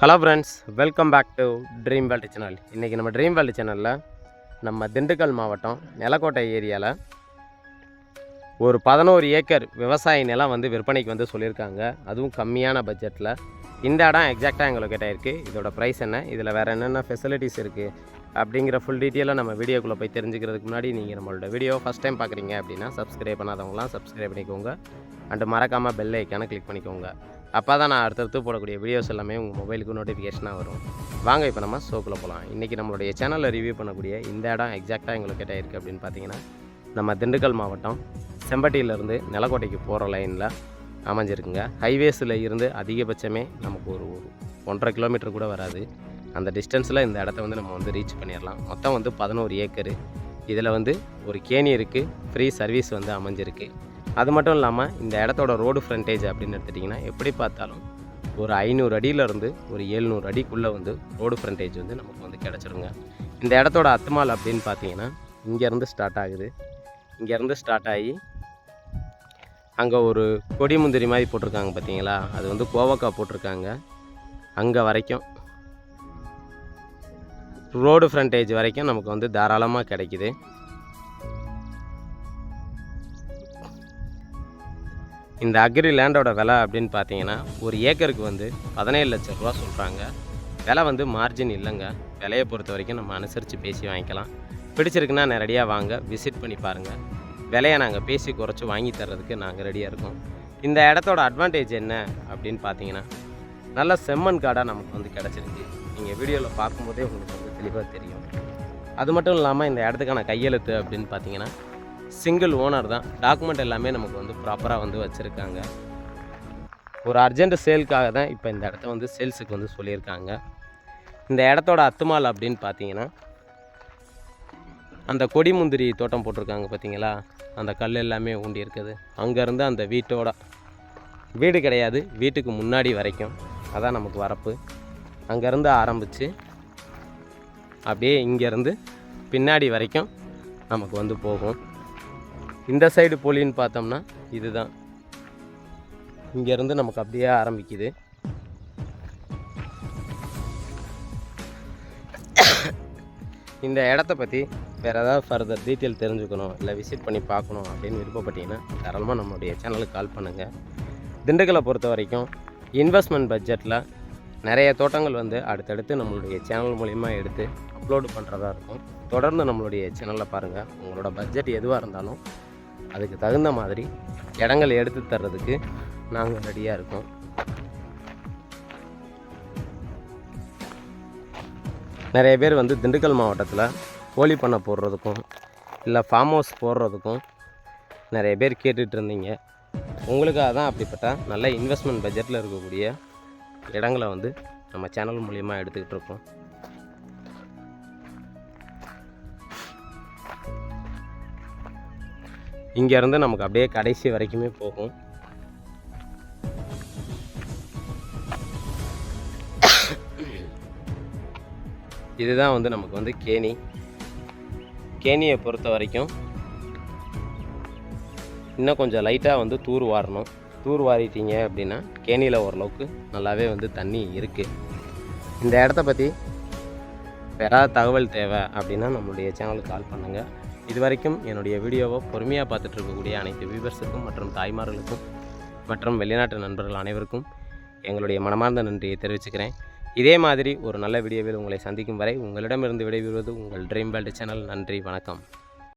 Hello friends, welcome back to Dream World channel. இன்றைக்கி நம்ம dream world சேனலில் நம்ம திண்டுக்கல் மாவட்டம் நிலக்கோட்டை ஏரியாவில் ஒரு 11 ஏக்கர் விவசாய நிலம் வந்து விற்பனைக்கு வந்து சொல்லியிருக்காங்க. அதுவும் கம்மியான பட்ஜெட்டில். இந்த இடம் எக்ஸாக்டாக எங்களுக்கு கேட்டாயிருக்கு. இதோட ப்ரைஸ் என்ன, இதில் வேறு என்னென்ன ஃபெசிலிட்டிஸ் இருக்குது அப்படிங்கிற ஃபுல் டீட்டெயிலாக நம்ம வீடியோக்குள்ளே போய் தெரிஞ்சுக்கிறதுக்கு முன்னாடி நீங்கள் நம்மளோட வீடியோ ஃபஸ்ட் டைம் பார்க்குறீங்க அப்படின்னா சப்ஸ்கிரைப் பண்ணாதவங்களாம் சப்ஸ்கிரைப் பண்ணிக்கோங்க. அண்டு மறக்காமல் பெல் ஐக்கானை கிளிக் பண்ணிக்கோங்க. அப்போ தான் நான் அடுத்தடுத்து போடக்கூடிய வீடியோஸ் எல்லாமே உங்கள் மொபைலுக்கு நோட்டிஃபிகேஷனாக வரும். வாங்க இப்போ நம்ம ஷோக்குள்ளே போகலாம். இன்றைக்கி நம்மளுடைய சேனலில் ரிவ்யூ பண்ணக்கூடிய இந்த இடம் எக்ஸாக்டாக எங்களுக்கு கேட்டாயிருக்கு அப்படின்னு பார்த்தீங்கன்னா, நம்ம திண்டுக்கல் மாவட்டம் செம்பட்டியிலேருந்து நிலக்கோட்டைக்கு போகிற லைனில் அமைஞ்சிருக்குங்க. ஹைவேஸில் இருந்து அதிகபட்சமே நமக்கு ஒரு 1.5 கிலோமீட்டர் கூட வராது. அந்த டிஸ்டன்ஸில் இந்த இடத்த வந்து நம்ம வந்து ரீச் பண்ணிடலாம். மொத்தம் வந்து 11 ஏக்கரு. இதில் வந்து ஒரு கேணி இருக்குது, ஃப்ரீ சர்வீஸ் வந்து அமைஞ்சிருக்கு. அது மட்டும் இல்லாமல் இந்த இடத்தோட ரோடு ஃப்ரண்டேஜ் அப்படின்னு எடுத்துட்டிங்கன்னா எப்படி பார்த்தாலும் ஒரு 500 அடியிலேருந்து ஒரு 700 அடிக்குள்ளே வந்து ரோடு ஃப்ரண்டேஜ் வந்து நமக்கு வந்து கிடச்சிருங்க. இந்த இடத்தோட அத்துமால் அப்படின்னு பார்த்தீங்கன்னா இங்கேருந்து ஸ்டார்ட் ஆகுது. இங்கேருந்து ஸ்டார்ட் ஆகி அங்கே ஒரு கொடி முந்திரி மாதிரி போட்டிருக்காங்க பார்த்தீங்களா, அது வந்து கோவக்காய் போட்டிருக்காங்க. அங்கே வரைக்கும் ரோடு ஃப்ரண்டேஜ் வரைக்கும் நமக்கு வந்து தாராளமாக கிடைக்கிது. இந்த அக்ரி லேண்டோட விலை அப்படின்னு பார்த்தீங்கன்னா ஒரு ஏக்கருக்கு வந்து 17 லட்சம் ரூபா சொல்கிறாங்க. விலை வந்து மார்ஜின் இல்லைங்க. விலையை பொறுத்த வரைக்கும் நம்ம அனுசரித்து பேசி வாங்கிக்கலாம். பிடிச்சிருக்குன்னா நேரடியாக வாங்க, விசிட் பண்ணி பாருங்கள். விலையை நாங்கள் பேசி குறைச்சி வாங்கி தர்றதுக்கு நாங்கள் ரெடியாக இருக்கோம். இந்த இடத்தோட அட்வான்டேஜ் என்ன அப்படின்னு பார்த்தீங்கன்னா, நல்ல செம்மண் காடாக நமக்கு வந்து கிடச்சிருக்கு. நீங்கள் வீடியோவில் பார்க்கும்போதே உங்களுக்கு வந்து தெளிவாக தெரியும். அது மட்டும் இல்லாமல் இந்த இடத்துக்கான கையெழுத்து அப்படின்னு பார்த்தீங்கன்னா சிங்கிள் ஓனர் தான். டாக்குமெண்ட் எல்லாமே நமக்கு வந்து ப்ராப்பராக வந்து வச்சுருக்காங்க. ஒரு அர்ஜென்ட் சேலுக்காக தான் இப்போ இந்த இடத்த வந்து சேல்ஸுக்கு வந்து சொல்லியிருக்காங்க. இந்த இடத்தோட அத்துமால் அப்படின்னு பார்த்தீங்கன்னா அந்த கொடி முந்திரி தோட்டம் போட்டிருக்காங்க பார்த்தீங்களா, அந்த கல் எல்லாமே ஊண்டி இருக்குது. அங்கேருந்து அந்த வீடு கிடையாது, வீட்டுக்கு முன்னாடி வரைக்கும் அதான் நமக்கு வரப்பு. அங்கேருந்து ஆரம்பித்து அப்படியே இங்கேருந்து பின்னாடி வரைக்கும் நமக்கு வந்து போகும். இந்த சைடு போலின்னு பார்த்தோம்னா இதுதான், இங்கேருந்து நமக்கு அப்படியே ஆரம்பிக்குது. இந்த இடத்த பற்றி வேறு ஏதாவது ஃபர்தர் டீட்டெயில் தெரிஞ்சுக்கணும், இல்லை விசிட் பண்ணி பார்க்கணும் அப்படின்னு விருப்பப்பட்டீங்கன்னா தாராளமாக நம்மளுடைய சேனலுக்கு கால் பண்ணுங்கள். திண்டுக்கலை பொறுத்த வரைக்கும் இன்வெஸ்ட்மெண்ட் பட்ஜெட்டில் நிறைய தோட்டங்கள் வந்து அடுத்தடுத்து நம்மளுடைய சேனல் மூலிமா எடுத்து அப்லோடு பண்ணுறதா இருக்கும். தொடர்ந்து நம்மளுடைய சேனலில் பாருங்கள். உங்களோட பட்ஜெட் எதுவாக இருந்தாலும் அதுக்கு தகுந்த மாதிரி இடங்கள் எடுத்து தர்றதுக்கு நாங்கள் ரெடியாக இருக்கோம். நிறைய பேர் வந்து திண்டுக்கல் மாவட்டத்தில் கோழி பண்ணை போடுறதுக்கும் இல்லை ஃபார்ம் ஹவுஸ் போடுறதுக்கும் நிறைய பேர் கேட்டுட்டு இருந்தீங்க. உங்களுக்காக தான் அப்படிப்பட்ட நல்ல இன்வெஸ்ட்மெண்ட் பட்ஜெட்டில் இருக்கக்கூடிய இடங்களை வந்து நம்ம சேனல் மூலிமா எடுத்துக்கிட்டு இருக்கோம். இங்கேருந்து நமக்கு அப்படியே கடைசி வரைக்குமே போகும். இதுதான் வந்து நமக்கு வந்து கேணியை பொறுத்த வரைக்கும் இன்னும் கொஞ்சம் லைட்டாக வந்து தூர் வாரணும். தூர் வாரிட்டீங்க அப்படின்னா கேணியில் ஓரளவுக்கு நல்லாவே வந்து தண்ணி இருக்குது. இந்த இடத்த பற்றி வேறு தகவல் தேவை அப்படின்னா நம்மளுடைய சேனலுக்கு கால் பண்ணுங்கள். இது வரைக்கும் என்னுடைய வீடியோவை பொறுமையாக பார்த்துட்டு இருக்கக்கூடிய அனைத்து வியூவர்ஸுக்கும் மற்றும் தாய்மார்களுக்கும் மற்றும் வெளிநாட்டு நண்பர்கள் அனைவருக்கும் எங்களுடைய மனமார்ந்த நன்றியை தெரிவிச்சுக்கிறேன். இதே மாதிரி ஒரு நல்ல வீடியோவில் உங்களை சந்திக்கும் வரை உங்களிடமிருந்து விடைபெறுவது உங்கள் ட்ரீம் வேர்ல்டு சேனல். நன்றி, வணக்கம்.